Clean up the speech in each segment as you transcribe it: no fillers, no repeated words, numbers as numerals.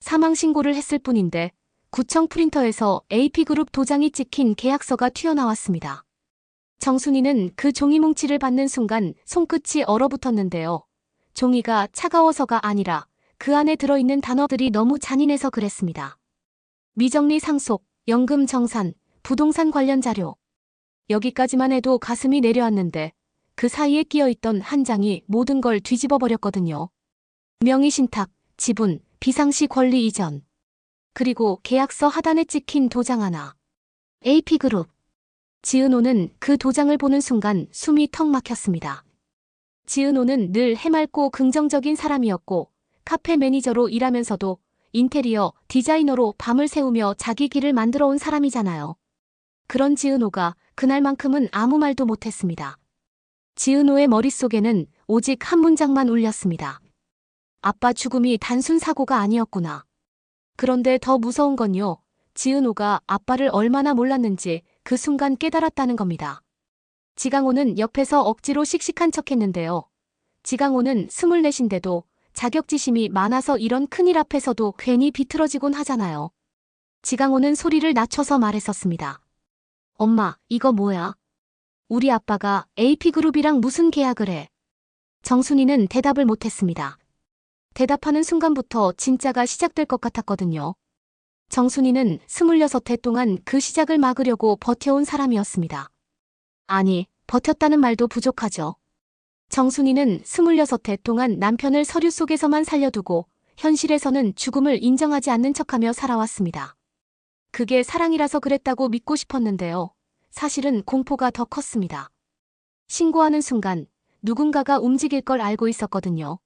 사망신고를 했을 뿐인데 구청 프린터에서 AP그룹 도장이 찍힌 계약서가 튀어나왔습니다. 정순이는 그 종이 뭉치를 받는 순간 손끝이 얼어붙었는데요. 종이가 차가워서가 아니라 그 안에 들어있는 단어들이 너무 잔인해서 그랬습니다. 미정리 상속, 연금 정산, 부동산 관련 자료. 여기까지만 해도 가슴이 내려앉는데 그 사이에 끼어있던 한 장이 모든 걸 뒤집어버렸거든요. 명의신탁, 지분, 비상시 권리 이전. 그리고 계약서 하단에 찍힌 도장 하나. AP그룹. 지은호는 그 도장을 보는 순간 숨이 턱 막혔습니다. 지은호는 늘 해맑고 긍정적인 사람이었고 카페 매니저로 일하면서도 인테리어 디자이너로 밤을 새우며 자기 길을 만들어온 사람이잖아요. 그런 지은호가 그날만큼은 아무 말도 못했습니다. 지은호의 머릿속에는 오직 한 문장만 울렸습니다. 아빠 죽음이 단순 사고가 아니었구나. 그런데 더 무서운 건요. 지은호가 아빠를 얼마나 몰랐는지 그 순간 깨달았다는 겁니다. 지강호는 옆에서 억지로 씩씩한 척했는데요. 지강호는 24인데도 자격지심이 많아서 이런 큰일 앞에서도 괜히 비틀어지곤 하잖아요. 지강호는 소리를 낮춰서 말했었습니다. 엄마, 이거 뭐야? 우리 아빠가 AP그룹이랑 무슨 계약을 해? 정순이는 대답을 못했습니다. 대답하는 순간부터 진짜가 시작될 것 같았거든요. 정순이는 26해 동안 그 시작을 막으려고 버텨온 사람이었습니다. 아니, 버텼다는 말도 부족하죠. 정순이는 26해 동안 남편을 서류 속에서만 살려두고 현실에서는 죽음을 인정하지 않는 척하며 살아왔습니다. 그게 사랑이라서 그랬다고 믿고 싶었는데요. 사실은 공포가 더 컸습니다. 신고하는 순간 누군가가 움직일 걸 알고 있었거든요.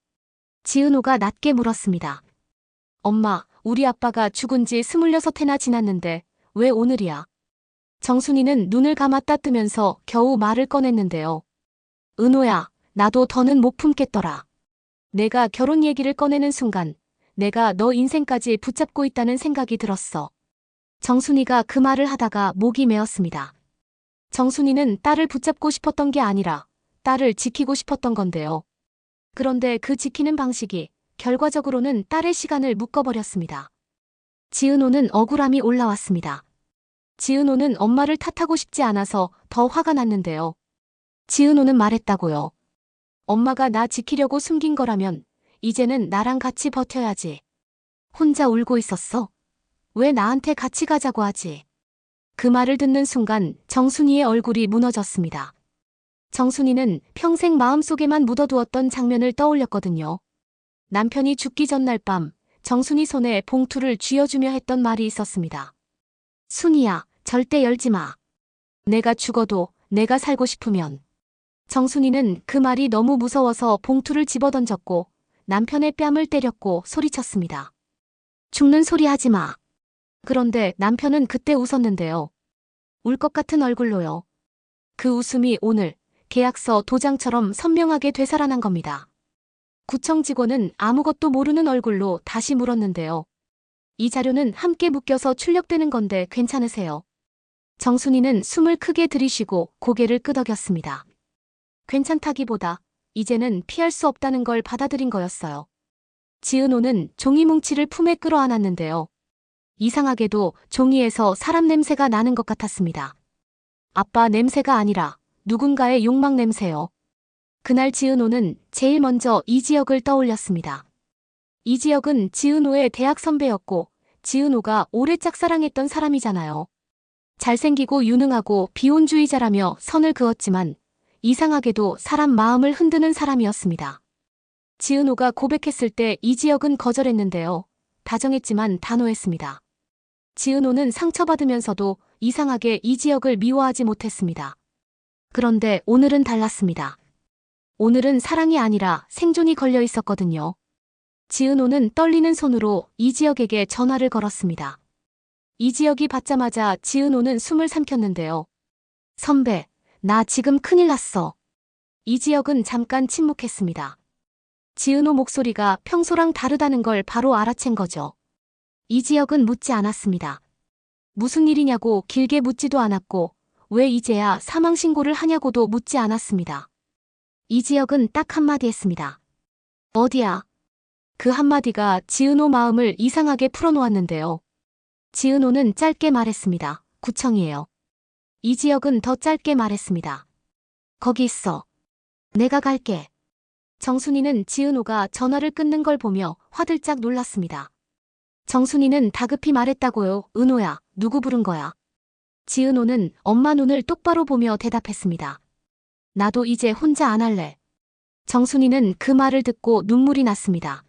지은호가 낮게 물었습니다. 엄마, 우리 아빠가 죽은 지 26해나 지났는데 왜 오늘이야? 정순이는 눈을 감았다 뜨면서 겨우 말을 꺼냈는데요. 은호야, 나도 더는 못 품겠더라. 내가 결혼 얘기를 꺼내는 순간 내가 너 인생까지 붙잡고 있다는 생각이 들었어. 정순이가 그 말을 하다가 목이 메었습니다. 정순이는 딸을 붙잡고 싶었던 게 아니라 딸을 지키고 싶었던 건데요. 그런데 그 지키는 방식이 결과적으로는 딸의 시간을 묶어버렸습니다. 지은호는 억울함이 올라왔습니다. 지은호는 엄마를 탓하고 싶지 않아서 더 화가 났는데요. 지은호는 말했다고요. 엄마가 나 지키려고 숨긴 거라면 이제는 나랑 같이 버텨야지. 혼자 울고 있었어? 왜 나한테 같이 가자고 하지? 그 말을 듣는 순간 정순이의 얼굴이 무너졌습니다. 정순이는 평생 마음속에만 묻어두었던 장면을 떠올렸거든요. 남편이 죽기 전날 밤 정순이 손에 봉투를 쥐어주며 했던 말이 있었습니다. 순이야, 절대 열지 마. 내가 죽어도 내가 살고 싶으면. 정순이는 그 말이 너무 무서워서 봉투를 집어던졌고 남편의 뺨을 때렸고 소리쳤습니다. 죽는 소리 하지 마. 그런데 남편은 그때 웃었는데요. 울 것 같은 얼굴로요. 그 웃음이 오늘 계약서 도장처럼 선명하게 되살아난 겁니다. 구청 직원은 아무것도 모르는 얼굴로 다시 물었는데요. 이 자료는 함께 묶여서 출력되는 건데 괜찮으세요? 정순이는 숨을 크게 들이쉬고 고개를 끄덕였습니다. 괜찮다기보다 이제는 피할 수 없다는 걸 받아들인 거였어요. 지은호는 종이 뭉치를 품에 끌어안았는데요. 이상하게도 종이에서 사람 냄새가 나는 것 같았습니다. 아빠 냄새가 아니라 누군가의 욕망 냄새요. 그날 지은호는 제일 먼저 이지혁을 떠올렸습니다. 이지혁은 지은호의 대학 선배였고 지은호가 오래 짝사랑했던 사람이잖아요. 잘생기고 유능하고 비혼주의자라며 선을 그었지만 이상하게도 사람 마음을 흔드는 사람이었습니다. 지은호가 고백했을 때 이지혁은 거절했는데요. 다정했지만 단호했습니다. 지은호는 상처받으면서도 이상하게 이지혁을 미워하지 못했습니다. 그런데 오늘은 달랐습니다. 오늘은 사랑이 아니라 생존이 걸려 있었거든요. 지은호는 떨리는 손으로 이지혁에게 전화를 걸었습니다. 이지혁이 받자마자 지은호는 숨을 삼켰는데요. 선배, 나 지금 큰일 났어. 이지혁은 잠깐 침묵했습니다. 지은호 목소리가 평소랑 다르다는 걸 바로 알아챈 거죠. 이지혁은 묻지 않았습니다. 무슨 일이냐고 길게 묻지도 않았고 왜 이제야 사망신고를 하냐고도 묻지 않았습니다. 이지혁은 딱 한마디 했습니다. 어디야? 그 한마디가 지은호 마음을 이상하게 풀어놓았는데요. 지은호는 짧게 말했습니다. 구청이에요. 이지혁은 더 짧게 말했습니다. 거기 있어. 내가 갈게. 정순이는 지은호가 전화를 끊는 걸 보며 화들짝 놀랐습니다. 정순이는 다급히 말했다고요. 은호야, 누구 부른 거야? 지은호는 엄마 눈을 똑바로 보며 대답했습니다. 나도 이제 혼자 안 할래. 정순이는 그 말을 듣고 눈물이 났습니다.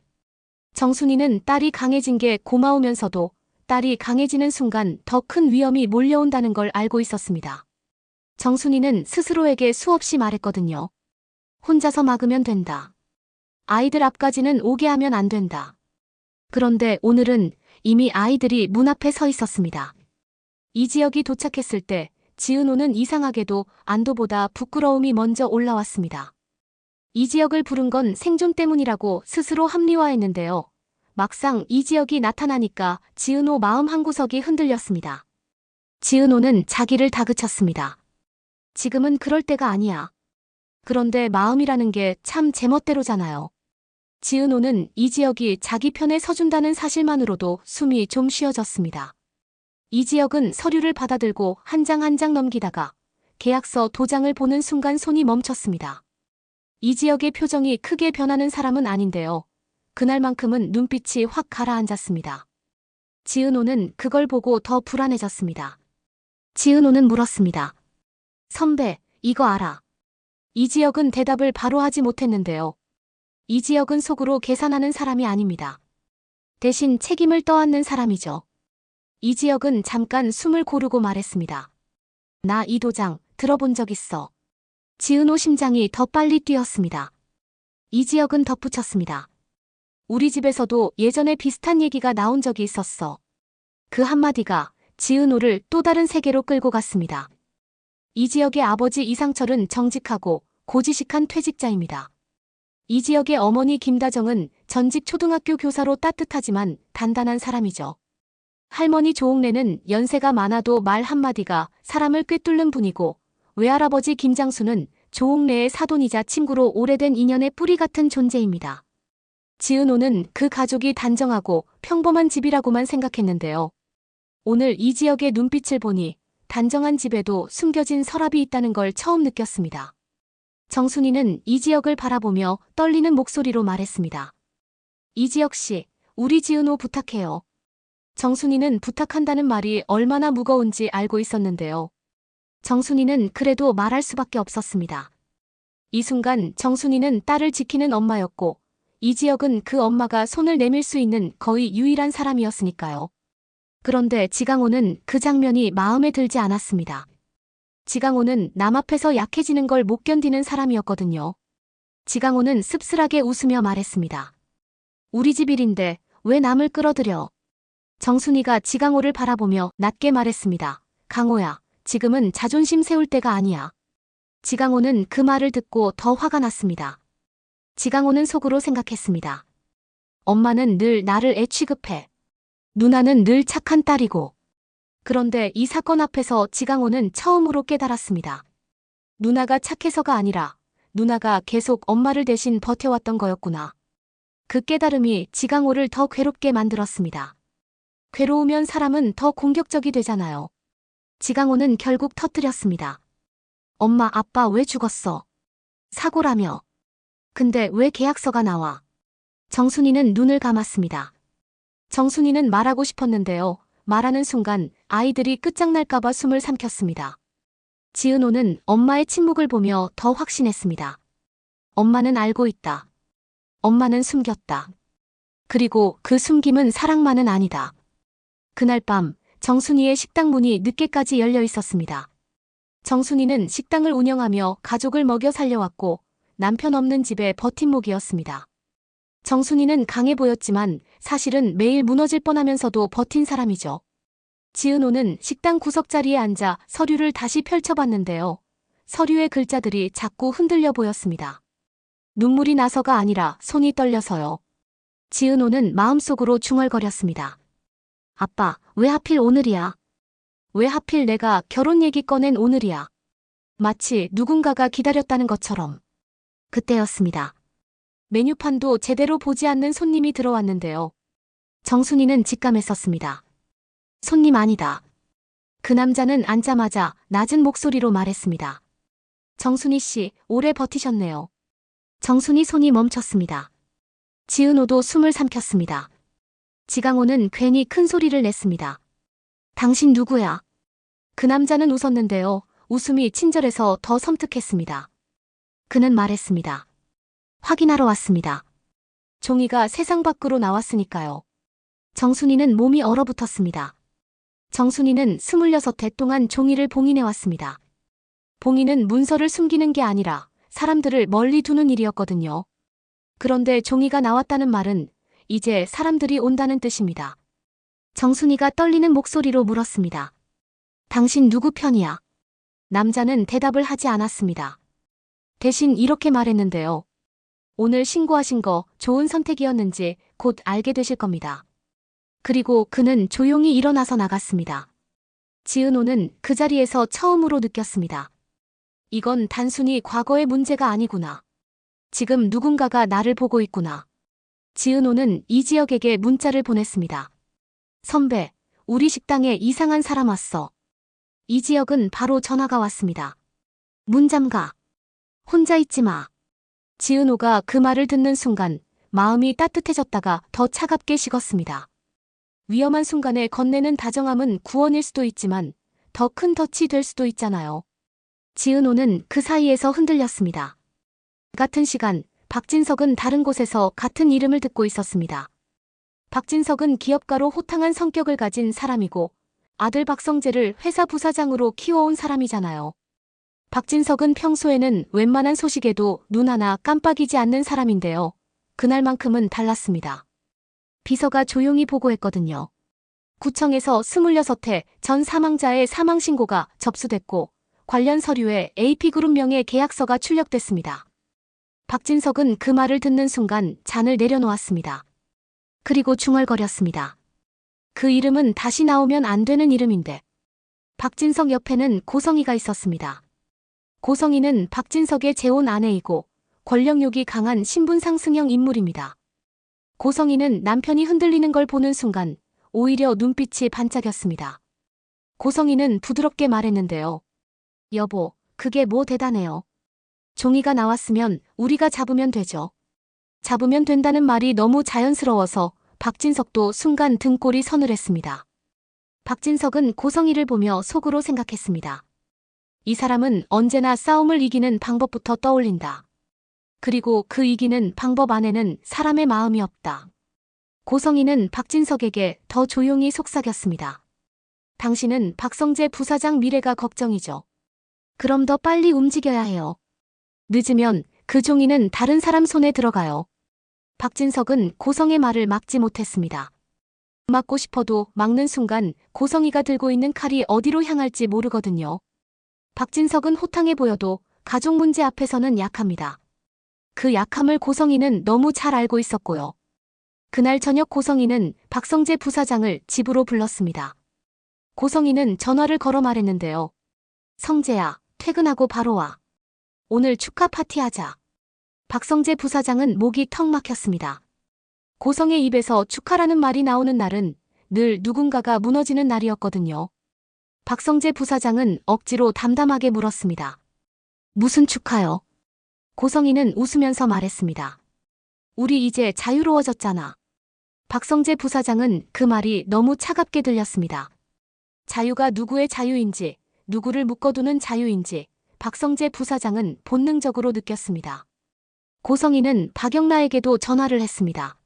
정순이는 딸이 강해진 게 고마우면서도 딸이 강해지는 순간 더 큰 위험이 몰려온다는 걸 알고 있었습니다. 정순이는 스스로에게 수없이 말했거든요. 혼자서 막으면 된다. 아이들 앞까지는 오게 하면 안 된다. 그런데 오늘은 이미 아이들이 문 앞에 서 있었습니다. 이지혁이 도착했을 때 지은호는 이상하게도 안도보다 부끄러움이 먼저 올라왔습니다. 이지혁을 부른 건 생존 때문이라고 스스로 합리화했는데요. 막상 이지혁이 나타나니까 지은호 마음 한구석이 흔들렸습니다. 지은호는 자기를 다그쳤습니다. 지금은 그럴 때가 아니야. 그런데 마음이라는 게 참 제멋대로잖아요. 지은호는 이지혁이 자기 편에 서준다는 사실만으로도 숨이 좀 쉬어졌습니다. 이지혁은 서류를 받아들고 한 장 한 장 넘기다가 계약서 도장을 보는 순간 손이 멈췄습니다. 이지혁의 표정이 크게 변하는 사람은 아닌데요. 그날만큼은 눈빛이 확 가라앉았습니다. 지은호는 그걸 보고 더 불안해졌습니다. 지은호는 물었습니다. 선배, 이거 알아? 이지혁은 대답을 바로 하지 못했는데요. 이지혁은 속으로 계산하는 사람이 아닙니다. 대신 책임을 떠안는 사람이죠. 이지혁은 잠깐 숨을 고르고 말했습니다. 나 이 도장 들어본 적 있어. 지은호 심장이 더 빨리 뛰었습니다. 이지혁은 덧붙였습니다. 우리 집에서도 예전에 비슷한 얘기가 나온 적이 있었어. 그 한마디가 지은호를 또 다른 세계로 끌고 갔습니다. 이지혁의 아버지 이상철은 정직하고 고지식한 퇴직자입니다. 이지혁의 어머니 김다정은 전직 초등학교 교사로 따뜻하지만 단단한 사람이죠. 할머니 조옥래는 연세가 많아도 말 한마디가 사람을 꿰뚫는 분이고 외할아버지 김장수는 조옥래의 사돈이자 친구로 오래된 인연의 뿌리 같은 존재입니다. 지은호는 그 가족이 단정하고 평범한 집이라고만 생각했는데요. 오늘 이지혁의 눈빛을 보니 단정한 집에도 숨겨진 서랍이 있다는 걸 처음 느꼈습니다. 정순이는 이지혁을 바라보며 떨리는 목소리로 말했습니다. 이지혁 씨, 우리 지은호 부탁해요. 정순이는 부탁한다는 말이 얼마나 무거운지 알고 있었는데요. 정순이는 그래도 말할 수밖에 없었습니다. 이 순간 정순이는 딸을 지키는 엄마였고 이지혁은 그 엄마가 손을 내밀 수 있는 거의 유일한 사람이었으니까요. 그런데 지강호는 그 장면이 마음에 들지 않았습니다. 지강호는 남 앞에서 약해지는 걸 못 견디는 사람이었거든요. 지강호는 씁쓸하게 웃으며 말했습니다. 우리 집 일인데 왜 남을 끌어들여? 정순이가 지강호를 바라보며 낮게 말했습니다. 강호야, 지금은 자존심 세울 때가 아니야. 지강호는 그 말을 듣고 더 화가 났습니다. 지강호는 속으로 생각했습니다. 엄마는 늘 나를 애 취급해. 누나는 늘 착한 딸이고. 그런데 이 사건 앞에서 지강호는 처음으로 깨달았습니다. 누나가 착해서가 아니라 누나가 계속 엄마를 대신 버텨왔던 거였구나. 그 깨달음이 지강호를 더 괴롭게 만들었습니다. 괴로우면 사람은 더 공격적이 되잖아요. 지강호는 결국 터뜨렸습니다. 엄마, 아빠 왜 죽었어? 사고라며. 근데 왜 계약서가 나와? 정순이는 눈을 감았습니다. 정순이는 말하고 싶었는데요. 말하는 순간 아이들이 끝장날까봐 숨을 삼켰습니다. 지은호는 엄마의 침묵을 보며 더 확신했습니다. 엄마는 알고 있다. 엄마는 숨겼다. 그리고 그 숨김은 사랑만은 아니다. 그날 밤 정순이의 식당 문이 늦게까지 열려 있었습니다. 정순이는 식당을 운영하며 가족을 먹여 살려왔고 남편 없는 집의 버팀목이었습니다. 정순이는 강해 보였지만 사실은 매일 무너질 뻔하면서도 버틴 사람이죠. 지은호는 식당 구석자리에 앉아 서류를 다시 펼쳐봤는데요. 서류의 글자들이 자꾸 흔들려 보였습니다. 눈물이 나서가 아니라 손이 떨려서요. 지은호는 마음속으로 중얼거렸습니다. 아빠, 왜 하필 오늘이야? 왜 하필 내가 결혼 얘기 꺼낸 오늘이야? 마치 누군가가 기다렸다는 것처럼. 그때였습니다. 메뉴판도 제대로 보지 않는 손님이 들어왔는데요. 정순이는 직감했었습니다. 손님 아니다. 그 남자는 앉자마자 낮은 목소리로 말했습니다. 정순이 씨, 오래 버티셨네요. 정순이 손이 멈췄습니다. 지은호도 숨을 삼켰습니다. 지강호는 괜히 큰 소리를 냈습니다. 당신 누구야? 그 남자는 웃었는데요. 웃음이 친절해서 더 섬뜩했습니다. 그는 말했습니다. 확인하러 왔습니다. 종이가 세상 밖으로 나왔으니까요. 정순이는 몸이 얼어붙었습니다. 정순이는 26해 동안 종이를 봉인해왔습니다. 봉인은 문서를 숨기는 게 아니라 사람들을 멀리 두는 일이었거든요. 그런데 종이가 나왔다는 말은 이제 사람들이 온다는 뜻입니다. 정순이가 떨리는 목소리로 물었습니다. 당신 누구 편이야? 남자는 대답을 하지 않았습니다. 대신 이렇게 말했는데요. 오늘 신고하신 거 좋은 선택이었는지 곧 알게 되실 겁니다. 그리고 그는 조용히 일어나서 나갔습니다. 지은호는 그 자리에서 처음으로 느꼈습니다. 이건 단순히 과거의 문제가 아니구나. 지금 누군가가 나를 보고 있구나. 지은호는 이지혁에게 문자를 보냈습니다. 선배, 우리 식당에 이상한 사람 왔어. 이지혁은 바로 전화가 왔습니다. 문 잠가. 혼자 있지 마. 지은호가 그 말을 듣는 순간 마음이 따뜻해졌다가 더 차갑게 식었습니다. 위험한 순간에 건네는 다정함은 구원일 수도 있지만 더 큰 덫이 될 수도 있잖아요. 지은호는 그 사이에서 흔들렸습니다. 같은 시간, 박진석은 다른 곳에서 같은 이름을 듣고 있었습니다. 박진석은 기업가로 호탕한 성격을 가진 사람이고 아들 박성재를 회사 부사장으로 키워온 사람이잖아요. 박진석은 평소에는 웬만한 소식에도 눈 하나 깜빡이지 않는 사람인데요. 그날만큼은 달랐습니다. 비서가 조용히 보고했거든요. 구청에서 26회 전 사망자의 사망신고가 접수됐고 관련 서류에 AP그룹 명의 계약서가 출력됐습니다. 박진석은 그 말을 듣는 순간 잔을 내려놓았습니다. 그리고 중얼거렸습니다. 그 이름은 다시 나오면 안 되는 이름인데. 박진석 옆에는 고성이가 있었습니다. 고성이는 박진석의 재혼 아내이고 권력욕이 강한 신분상승형 인물입니다. 고성이는 남편이 흔들리는 걸 보는 순간 오히려 눈빛이 반짝였습니다. 고성이는 부드럽게 말했는데요. 여보, 그게 뭐 대단해요. 종이가 나왔으면 우리가 잡으면 되죠. 잡으면 된다는 말이 너무 자연스러워서 박진석도 순간 등골이 서늘했습니다. 박진석은 고성이를 보며 속으로 생각했습니다. 이 사람은 언제나 싸움을 이기는 방법부터 떠올린다. 그리고 그 이기는 방법 안에는 사람의 마음이 없다. 고성이는 박진석에게 더 조용히 속삭였습니다. 당신은 박성재 부사장 미래가 걱정이죠. 그럼 더 빨리 움직여야 해요. 늦으면 그 종이는 다른 사람 손에 들어가요. 박진석은 고성의 말을 막지 못했습니다. 막고 싶어도 막는 순간 고성이가 들고 있는 칼이 어디로 향할지 모르거든요. 박진석은 호탕해 보여도 가족 문제 앞에서는 약합니다. 그 약함을 고성이는 너무 잘 알고 있었고요. 그날 저녁 고성이는 박성재 부사장을 집으로 불렀습니다. 고성이는 전화를 걸어 말했는데요. 성재야, 퇴근하고 바로 와. 오늘 축하 파티하자. 박성재 부사장은 목이 턱 막혔습니다. 고성의 입에서 축하라는 말이 나오는 날은 늘 누군가가 무너지는 날이었거든요. 박성재 부사장은 억지로 담담하게 물었습니다. 무슨 축하요? 고성이는 웃으면서 말했습니다. 우리 이제 자유로워졌잖아. 박성재 부사장은 그 말이 너무 차갑게 들렸습니다. 자유가 누구의 자유인지, 누구를 묶어두는 자유인지 박성재 부사장은 본능적으로 느꼈습니다. 고성이는 박영라에게도 전화를 했습니다.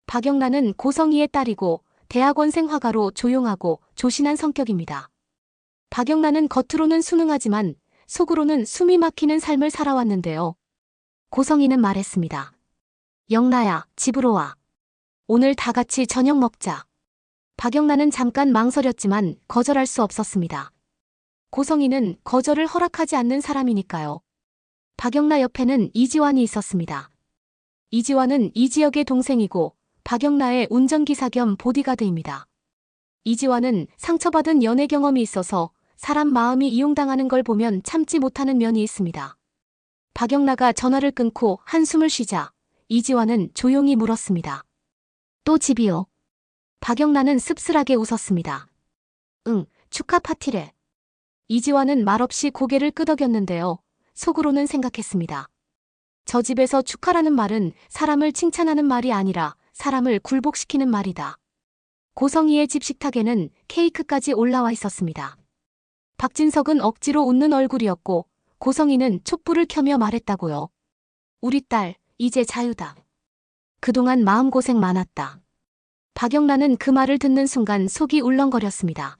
박영라는 고성이의 딸이고 대학원생 화가로 조용하고 조신한 성격입니다. 박영라는 겉으로는 순응하지만 속으로는 숨이 막히는 삶을 살아왔는데요. 고성이는 말했습니다. 영라야, 집으로 와. 오늘 다 같이 저녁 먹자. 박영라는 잠깐 망설였지만 거절할 수 없었습니다. 고성이는 거절을 허락하지 않는 사람이니까요. 박영라 옆에는 이지환이 있었습니다. 이지환은 이지혁의 동생이고 박영라의 운전기사 겸 보디가드입니다. 이지환은 상처받은 연애 경험이 있어서 사람 마음이 이용당하는 걸 보면 참지 못하는 면이 있습니다. 박영라가 전화를 끊고 한숨을 쉬자 이지화는 조용히 물었습니다. 또 집이요? 박영란은 씁쓸하게 웃었습니다. 응, 축하 파티래. 이지화는 말없이 고개를 끄덕였는데요. 속으로는 생각했습니다. 저 집에서 축하라는 말은 사람을 칭찬하는 말이 아니라 사람을 굴복시키는 말이다. 고성희의 집 식탁에는 케이크까지 올라와 있었습니다. 박진석은 억지로 웃는 얼굴이었고 고성희는 촛불을 켜며 말했다고요. 우리 딸, 이제 자유다. 그동안 마음고생 많았다. 박영란은 그 말을 듣는 순간 속이 울렁거렸습니다.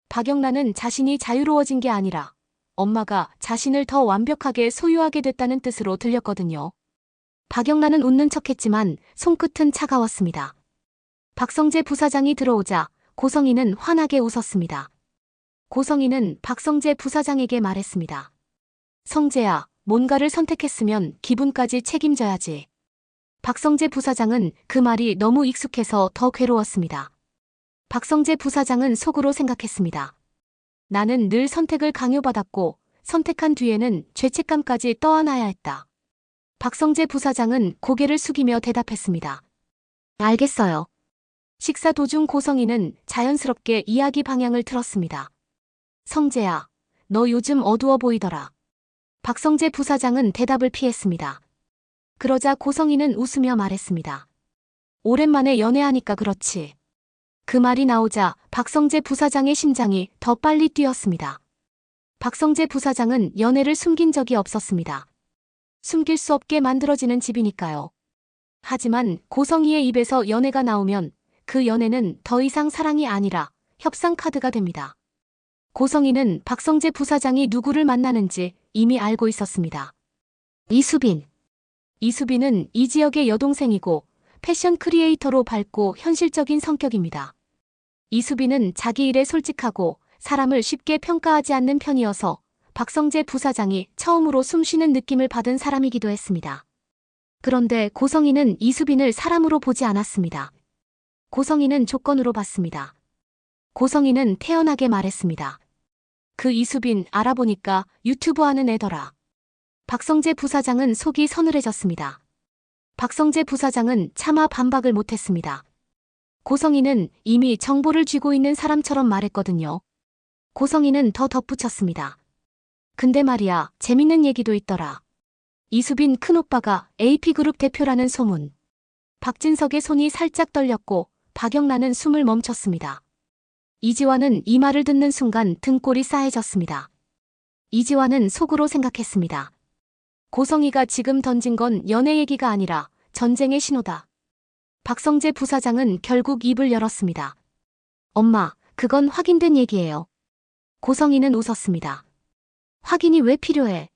박영란은 자신이 자유로워진 게 아니라 엄마가 자신을 더 완벽하게 소유하게 됐다는 뜻으로 들렸거든요. 박영란은 웃는 척했지만 손끝은 차가웠습니다. 박성재 부사장이 들어오자 고성희는 환하게 웃었습니다. 고성희는 박성재 부사장에게 말했습니다. 성재야, 뭔가를 선택했으면 기분까지 책임져야지. 박성재 부사장은 그 말이 너무 익숙해서 더 괴로웠습니다. 박성재 부사장은 속으로 생각했습니다. 나는 늘 선택을 강요받았고 선택한 뒤에는 죄책감까지 떠안아야 했다. 박성재 부사장은 고개를 숙이며 대답했습니다. 알겠어요. 식사 도중 고성희는 자연스럽게 이야기 방향을 틀었습니다. 성재야, 너 요즘 어두워 보이더라. 박성재 부사장은 대답을 피했습니다. 그러자 고성희는 웃으며 말했습니다. 오랜만에 연애하니까 그렇지. 그 말이 나오자 박성재 부사장의 심장이 더 빨리 뛰었습니다. 박성재 부사장은 연애를 숨긴 적이 없었습니다. 숨길 수 없게 만들어지는 집이니까요. 하지만 고성희의 입에서 연애가 나오면 그 연애는 더 이상 사랑이 아니라 협상 카드가 됩니다. 고성희는 박성재 부사장이 누구를 만나는지 이미 알고 있었습니다. 이수빈. 이수빈은 이 지역의 여동생이고 패션 크리에이터로 밝고 현실적인 성격입니다. 이수빈은 자기 일에 솔직하고 사람을 쉽게 평가하지 않는 편이어서 박성재 부사장이 처음으로 숨쉬는 느낌을 받은 사람이기도 했습니다. 그런데 고성희는 이수빈을 사람으로 보지 않았습니다. 고성희는 조건으로 봤습니다. 고성희는 태연하게 말했습니다. 그 이수빈 알아보니까 유튜브 하는 애더라. 박성재 부사장은 속이 서늘해졌습니다. 박성재 부사장은 차마 반박을 못했습니다. 고성희는 이미 정보를 쥐고 있는 사람처럼 말했거든요. 고성희는 더 덧붙였습니다. 근데 말이야, 재밌는 얘기도 있더라. 이수빈 큰오빠가 AP그룹 대표라는 소문. 박진석의 손이 살짝 떨렸고 박영란은 숨을 멈췄습니다. 이지화는 이 말을 듣는 순간 등골이 싸해졌습니다. 이지화는 속으로 생각했습니다. 고성희가 지금 던진 건 연애 얘기가 아니라 전쟁의 신호다. 박성재 부사장은 결국 입을 열었습니다. 엄마, 그건 확인된 얘기예요. 고성희는 웃었습니다. 확인이 왜 필요해?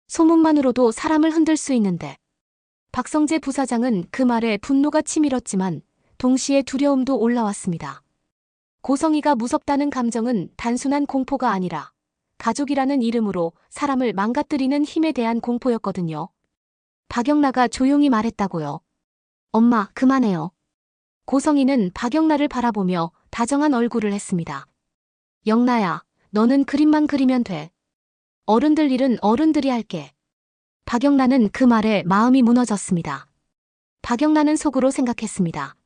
소문만으로도 사람을 흔들 수 있는데. 박성재 부사장은 그 말에 분노가 치밀었지만 동시에 두려움도 올라왔습니다. 고성희가 무섭다는 감정은 단순한 공포가 아니라 가족이라는 이름으로 사람을 망가뜨리는 힘에 대한 공포였거든요. 박영라가 조용히 말했다고요. 엄마, 그만해요. 고성희는 박영라를 바라보며 다정한 얼굴을 했습니다. 영라야, 너는 그림만 그리면 돼. 어른들 일은 어른들이 할게. 박영라는 그 말에 마음이 무너졌습니다. 박영라는 속으로 생각했습니다.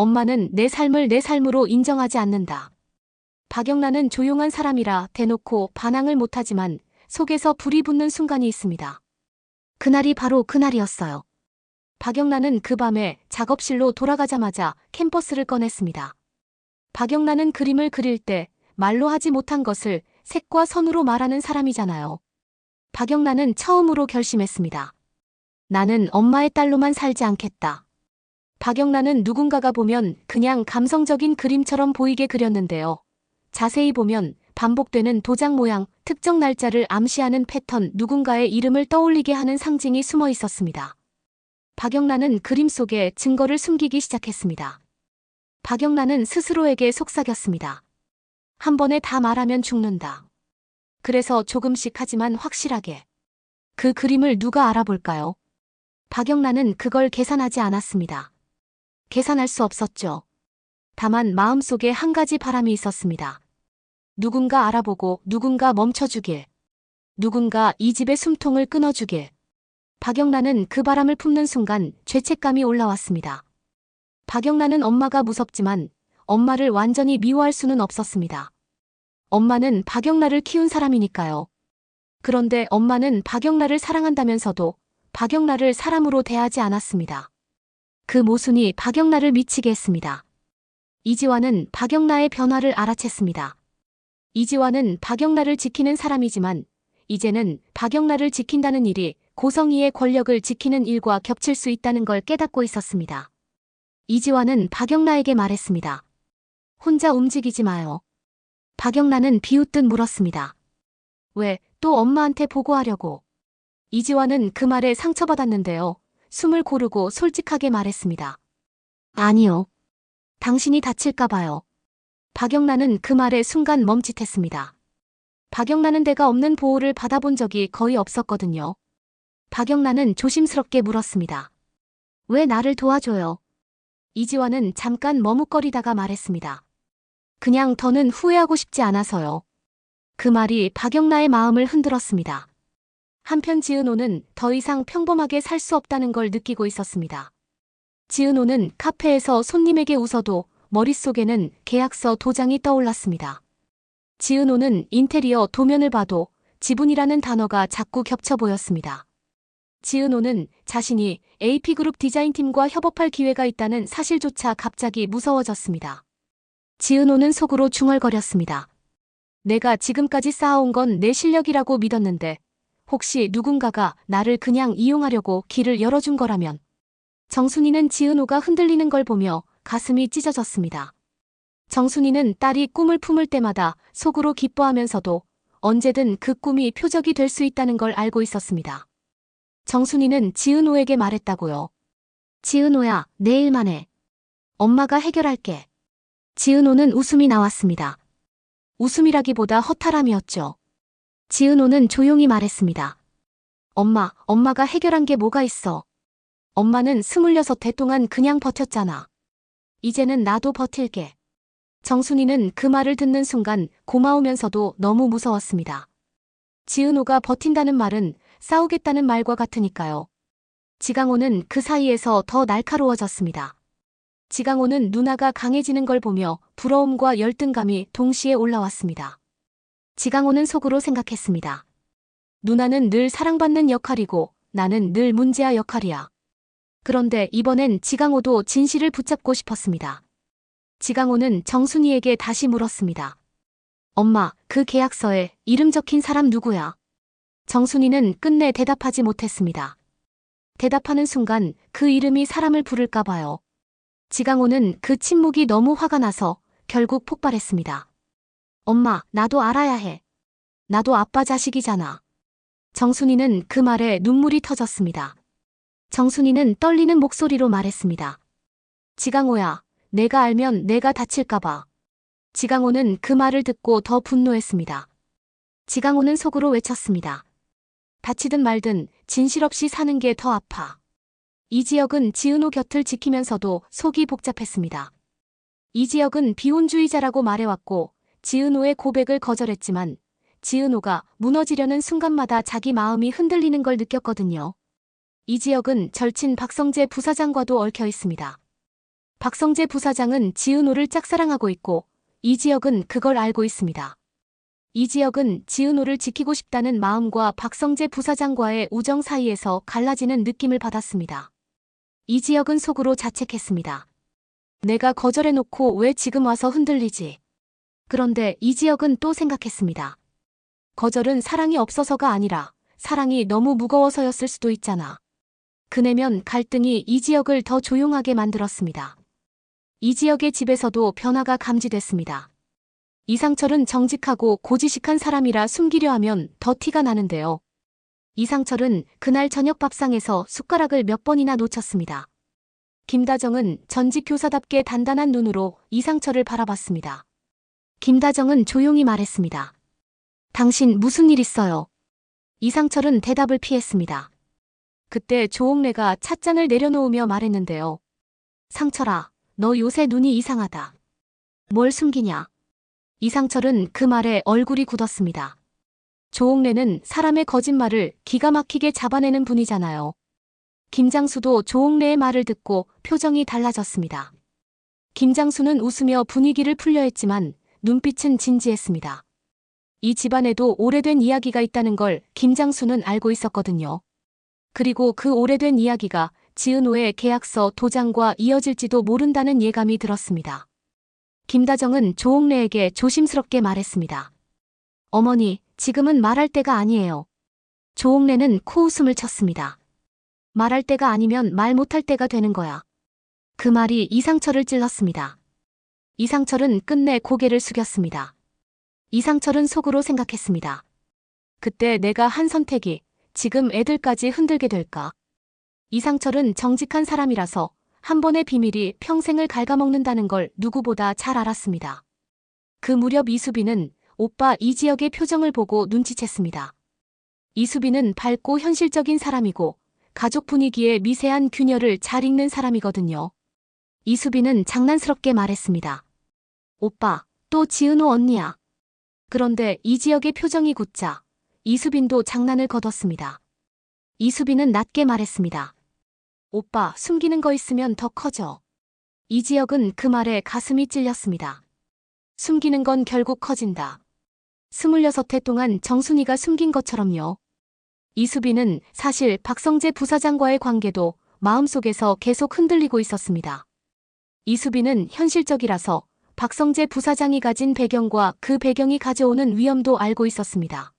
엄마는 내 삶을 내 삶으로 인정하지 않는다. 박영란은 조용한 사람이라 대놓고 반항을 못하지만 속에서 불이 붙는 순간이 있습니다. 그날이 바로 그날이었어요. 박영란은 그 밤에 작업실로 돌아가자마자 캔버스를 꺼냈습니다. 박영란은 그림을 그릴 때 말로 하지 못한 것을 색과 선으로 말하는 사람이잖아요. 박영란은 처음으로 결심했습니다. 나는 엄마의 딸로만 살지 않겠다. 박영란은 누군가가 보면 그냥 감성적인 그림처럼 보이게 그렸는데요. 자세히 보면 반복되는 도장 모양, 특정 날짜를 암시하는 패턴, 누군가의 이름을 떠올리게 하는 상징이 숨어 있었습니다. 박영란은 그림 속에 증거를 숨기기 시작했습니다. 박영란은 스스로에게 속삭였습니다. 한 번에 다 말하면 죽는다. 그래서 조금씩 하지만 확실하게. 그 그림을 누가 알아볼까요? 박영란은 그걸 계산하지 않았습니다. 계산할 수 없었죠. 다만 마음속에 한 가지 바람이 있었습니다. 누군가 알아보고 누군가 멈춰주길. 누군가 이 집의 숨통을 끊어주길. 박영란은 그 바람을 품는 순간 죄책감이 올라왔습니다. 박영란은 엄마가 무섭지만 엄마를 완전히 미워할 수는 없었습니다. 엄마는 박영란을 키운 사람이니까요. 그런데 엄마는 박영란을 사랑한다면서도 박영란을 사람으로 대하지 않았습니다. 그 모순이 박영란을 미치게 했습니다. 이지화는 박영란의 변화를 알아챘습니다. 이지화는 박영란을 지키는 사람이지만 이제는 박영란을 지킨다는 일이 고성희의 권력을 지키는 일과 겹칠 수 있다는 걸 깨닫고 있었습니다. 이지화는 박영란에게 말했습니다. 혼자 움직이지 마요. 박영란은 비웃듯 물었습니다. 왜 또 엄마한테 보고하려고? 이지화는 그 말에 상처받았는데요. 숨을 고르고 솔직하게 말했습니다. 아니요. 당신이 다칠까봐요. 박영란은 그 말에 순간 멈칫했습니다. 박영란은 대가 없는 보호를 받아본 적이 거의 없었거든요. 박영란은 조심스럽게 물었습니다. 왜 나를 도와줘요? 이지화는 잠깐 머뭇거리다가 말했습니다. 그냥 더는 후회하고 싶지 않아서요. 그 말이 박영란의 마음을 흔들었습니다. 한편 지은호는 더 이상 평범하게 살 수 없다는 걸 느끼고 있었습니다. 지은호는 카페에서 손님에게 웃어도 머릿속에는 계약서 도장이 떠올랐습니다. 지은호는 인테리어 도면을 봐도 지분이라는 단어가 자꾸 겹쳐 보였습니다. 지은호는 자신이 AP그룹 디자인팀과 협업할 기회가 있다는 사실조차 갑자기 무서워졌습니다. 지은호는 속으로 중얼거렸습니다. 내가 지금까지 쌓아온 건 내 실력이라고 믿었는데 혹시 누군가가 나를 그냥 이용하려고 길을 열어준 거라면. 정순이는 지은호가 흔들리는 걸 보며 가슴이 찢어졌습니다. 정순이는 딸이 꿈을 품을 때마다 속으로 기뻐하면서도 언제든 그 꿈이 표적이 될 수 있다는 걸 알고 있었습니다. 정순이는 지은호에게 말했다고요. 지은호야, 내일만 해. 엄마가 해결할게. 지은호는 웃음이 나왔습니다. 웃음이라기보다 허탈함이었죠. 지은호는 조용히 말했습니다. 엄마가 해결한 게 뭐가 있어. 엄마는 26해 동안 그냥 버텼잖아. 이제는 나도 버틸게. 정순이는 그 말을 듣는 순간 고마우면서도 너무 무서웠습니다. 지은호가 버틴다는 말은 싸우겠다는 말과 같으니까요. 지강호는 그 사이에서 더 날카로워졌습니다. 지강호는 누나가 강해지는 걸 보며 부러움과 열등감이 동시에 올라왔습니다. 지강호는 속으로 생각했습니다. 누나는 늘 사랑받는 역할이고 나는 늘 문제아 역할이야. 그런데 이번엔 지강호도 진실을 붙잡고 싶었습니다. 지강호는 정순이에게 다시 물었습니다. 엄마, 그 계약서에 이름 적힌 사람 누구야? 정순이는 끝내 대답하지 못했습니다. 대답하는 순간 그 이름이 사람을 부를까 봐요. 지강호는 그 침묵이 너무 화가 나서 결국 폭발했습니다. 엄마, 나도 알아야 해. 나도 아빠 자식이잖아. 정순이는 그 말에 눈물이 터졌습니다. 정순이는 떨리는 목소리로 말했습니다. 지강호야, 내가 알면 내가 다칠까봐. 지강호는 그 말을 듣고 더 분노했습니다. 지강호는 속으로 외쳤습니다. 다치든 말든 진실 없이 사는 게 더 아파. 이지혁은 지은호 곁을 지키면서도 속이 복잡했습니다. 이지혁은 비혼주의자라고 말해왔고 지은호의 고백을 거절했지만 지은호가 무너지려는 순간마다 자기 마음이 흔들리는 걸 느꼈거든요. 이지혁은 절친 박성재 부사장과도 얽혀 있습니다. 박성재 부사장은 지은호를 짝사랑하고 있고 이지혁은 그걸 알고 있습니다. 이지혁은 지은호를 지키고 싶다는 마음과 박성재 부사장과의 우정 사이에서 갈라지는 느낌을 받았습니다. 이지혁은 속으로 자책했습니다. 내가 거절해놓고 왜 지금 와서 흔들리지? 그런데 이지혁은 또 생각했습니다. 거절은 사랑이 없어서가 아니라 사랑이 너무 무거워서였을 수도 있잖아. 그 내면 갈등이 이지혁을 더 조용하게 만들었습니다. 이지혁의 집에서도 변화가 감지됐습니다. 이상철은 정직하고 고지식한 사람이라 숨기려 하면 더 티가 나는데요. 이상철은 그날 저녁 밥상에서 숟가락을 몇 번이나 놓쳤습니다. 김다정은 전직 교사답게 단단한 눈으로 이상철을 바라봤습니다. 김다정은 조용히 말했습니다. 당신 무슨 일 있어요? 이상철은 대답을 피했습니다. 그때 조옥래가 찻잔을 내려놓으며 말했는데요. 상철아, 너 요새 눈이 이상하다. 뭘 숨기냐? 이상철은 그 말에 얼굴이 굳었습니다. 조옥래는 사람의 거짓말을 기가 막히게 잡아내는 분이잖아요. 김장수도 조옥래의 말을 듣고 표정이 달라졌습니다. 김장수는 웃으며 분위기를 풀려 했지만 눈빛은 진지했습니다. 이 집안에도 오래된 이야기가 있다는 걸 김장수는 알고 있었거든요. 그리고 그 오래된 이야기가 지은호의 계약서 도장과 이어질지도 모른다는 예감이 들었습니다. 김다정은 조옥래에게 조심스럽게 말했습니다. 어머니, 지금은 말할 때가 아니에요. 조옥래는 코웃음을 쳤습니다. 말할 때가 아니면 말 못할 때가 되는 거야. 그 말이 이상철을 찔렀습니다. 이상철은 끝내 고개를 숙였습니다. 이상철은 속으로 생각했습니다. 그때 내가 한 선택이 지금 애들까지 흔들게 될까? 이상철은 정직한 사람이라서 한 번의 비밀이 평생을 갉아먹는다는 걸 누구보다 잘 알았습니다. 그 무렵 이수빈은 오빠 이지혁의 표정을 보고 눈치챘습니다. 이수빈은 밝고 현실적인 사람이고 가족 분위기에 미세한 균열을 잘 읽는 사람이거든요. 이수빈은 장난스럽게 말했습니다. 오빠, 또 지은호 언니야. 그런데 이지혁의 표정이 굳자 이수빈도 장난을 거뒀습니다. 이수빈은 낮게 말했습니다. 오빠, 숨기는 거 있으면 더 커져. 이지혁은 그 말에 가슴이 찔렸습니다. 숨기는 건 결국 커진다. 26해 동안 정순이가 숨긴 것처럼요. 이수빈은 사실 박성재 부사장과의 관계도 마음속에서 계속 흔들리고 있었습니다. 이수빈은 현실적이라서 박성재 부사장이 가진 배경과 그 배경이 가져오는 위험도 알고 있었습니다.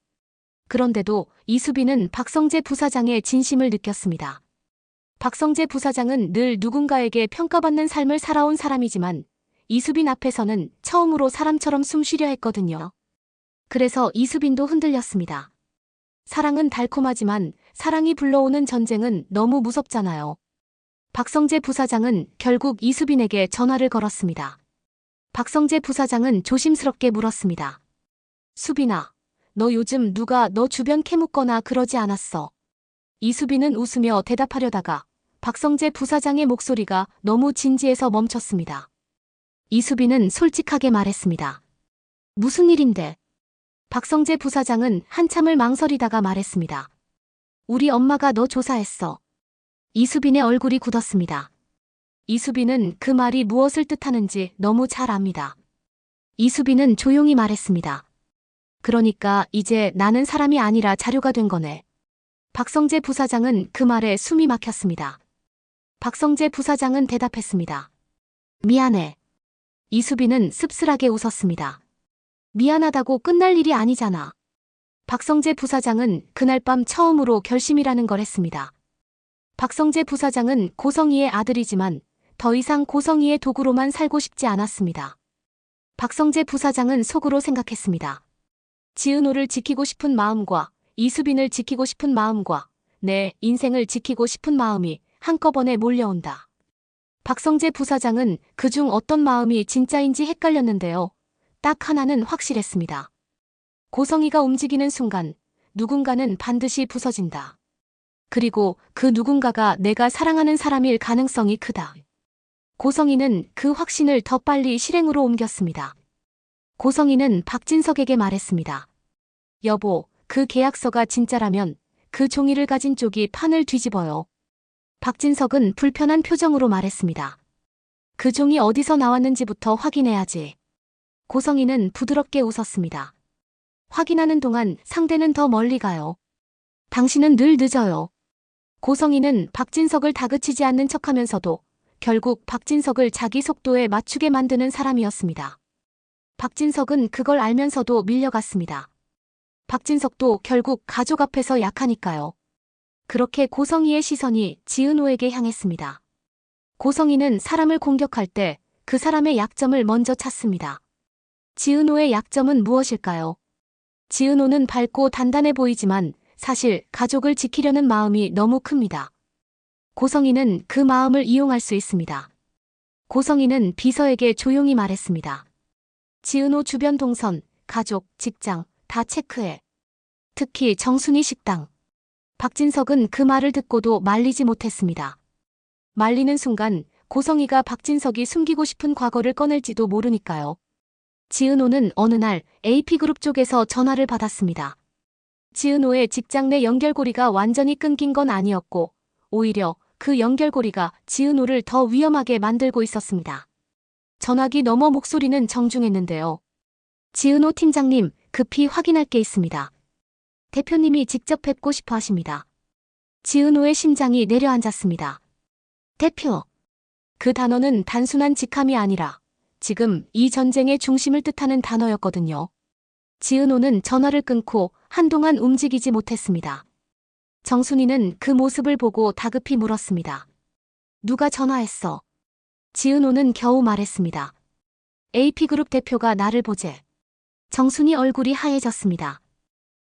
그런데도 이수빈은 박성재 부사장의 진심을 느꼈습니다. 박성재 부사장은 늘 누군가에게 평가받는 삶을 살아온 사람이지만 이수빈 앞에서는 처음으로 사람처럼 숨 쉬려 했거든요. 그래서 이수빈도 흔들렸습니다. 사랑은 달콤하지만 사랑이 불러오는 전쟁은 너무 무섭잖아요. 박성재 부사장은 결국 이수빈에게 전화를 걸었습니다. 박성재 부사장은 조심스럽게 물었습니다. 수빈아, 너 요즘 누가 너 주변 캐묻거나 그러지 않았어? 이수빈은 웃으며 대답하려다가 박성재 부사장의 목소리가 너무 진지해서 멈췄습니다. 이수빈은 솔직하게 말했습니다. 무슨 일인데? 박성재 부사장은 한참을 망설이다가 말했습니다. 우리 엄마가 너 조사했어. 이수빈의 얼굴이 굳었습니다. 이수빈은 그 말이 무엇을 뜻하는지 너무 잘 압니다. 이수빈은 조용히 말했습니다. 그러니까 이제 나는 사람이 아니라 자료가 된 거네. 박성재 부사장은 그 말에 숨이 막혔습니다. 박성재 부사장은 대답했습니다. 미안해. 이수빈은 씁쓸하게 웃었습니다. 미안하다고 끝날 일이 아니잖아. 박성재 부사장은 그날 밤 처음으로 결심이라는 걸 했습니다. 박성재 부사장은 고성희의 아들이지만 더 이상 고성희의 도구로만 살고 싶지 않았습니다. 박성재 부사장은 속으로 생각했습니다. 지은호를 지키고 싶은 마음과 이수빈을 지키고 싶은 마음과 내 인생을 지키고 싶은 마음이 한꺼번에 몰려온다. 박성재 부사장은 그중 어떤 마음이 진짜인지 헷갈렸는데요. 딱 하나는 확실했습니다. 고성희가 움직이는 순간 누군가는 반드시 부서진다. 그리고 그 누군가가 내가 사랑하는 사람일 가능성이 크다. 고성희는 그 확신을 더 빨리 실행으로 옮겼습니다. 고성희는 박진석에게 말했습니다. 여보, 그 계약서가 진짜라면 그 종이를 가진 쪽이 판을 뒤집어요. 박진석은 불편한 표정으로 말했습니다. 그 종이 어디서 나왔는지부터 확인해야지. 고성희는 부드럽게 웃었습니다. 확인하는 동안 상대는 더 멀리 가요. 당신은 늘 늦어요. 고성희는 박진석을 다그치지 않는 척하면서도 결국 박진석을 자기 속도에 맞추게 만드는 사람이었습니다. 박진석은 그걸 알면서도 밀려갔습니다. 박진석도 결국 가족 앞에서 약하니까요. 그렇게 고성희의 시선이 지은호에게 향했습니다. 고성희는 사람을 공격할 때 그 사람의 약점을 먼저 찾습니다. 지은호의 약점은 무엇일까요? 지은호는 밝고 단단해 보이지만 사실 가족을 지키려는 마음이 너무 큽니다. 고성희는 그 마음을 이용할 수 있습니다. 고성희는 비서에게 조용히 말했습니다. 지은호 주변 동선, 가족, 직장 다 체크해. 특히 정순이 식당. 박진석은 그 말을 듣고도 말리지 못했습니다. 말리는 순간 고성희가 박진석이 숨기고 싶은 과거를 꺼낼지도 모르니까요. 지은호는 어느 날 AP그룹 쪽에서 전화를 받았습니다. 지은호의 직장 내 연결고리가 완전히 끊긴 건 아니었고, 오히려 그 연결고리가 지은호를 더 위험하게 만들고 있었습니다. 전화기 너머 목소리는 정중했는데요. 지은호 팀장님, 급히 확인할 게 있습니다. 대표님이 직접 뵙고 싶어 하십니다. 지은호의 심장이 내려앉았습니다. 대표. 그 단어는 단순한 직함이 아니라 지금 이 전쟁의 중심을 뜻하는 단어였거든요. 지은호는 전화를 끊고 한동안 움직이지 못했습니다. 정순이는 그 모습을 보고 다급히 물었습니다. 누가 전화했어? 지은호는 겨우 말했습니다. AP그룹 대표가 나를 보재. 정순이 얼굴이 하얘졌습니다.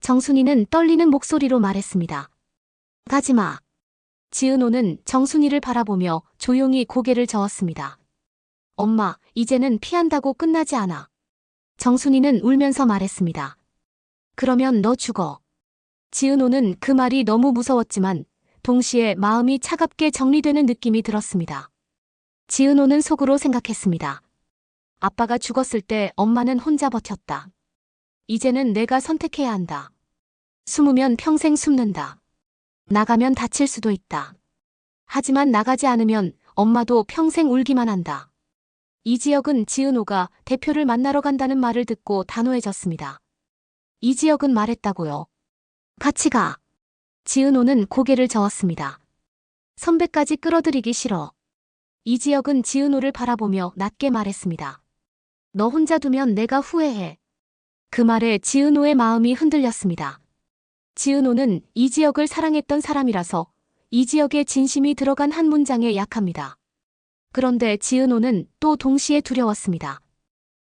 정순이는 떨리는 목소리로 말했습니다. 가지마. 지은호는 정순이를 바라보며 조용히 고개를 저었습니다. 엄마, 이제는 피한다고 끝나지 않아. 정순이는 울면서 말했습니다. 그러면 너 죽어. 지은호는 그 말이 너무 무서웠지만 동시에 마음이 차갑게 정리되는 느낌이 들었습니다. 지은호는 속으로 생각했습니다. 아빠가 죽었을 때 엄마는 혼자 버텼다. 이제는 내가 선택해야 한다. 숨으면 평생 숨는다. 나가면 다칠 수도 있다. 하지만 나가지 않으면 엄마도 평생 울기만 한다. 이지혁은 지은호가 대표를 만나러 간다는 말을 듣고 단호해졌습니다. 이지혁은 말했다고요. 같이 가. 지은호는 고개를 저었습니다. 선배까지 끌어들이기 싫어. 이지혁은 지은호를 바라보며 낮게 말했습니다. 너 혼자 두면 내가 후회해. 그 말에 지은호의 마음이 흔들렸습니다. 지은호는 이지혁을 사랑했던 사람이라서 이지혁의 진심이 들어간 한 문장에 약합니다. 그런데 지은호는 또 동시에 두려웠습니다.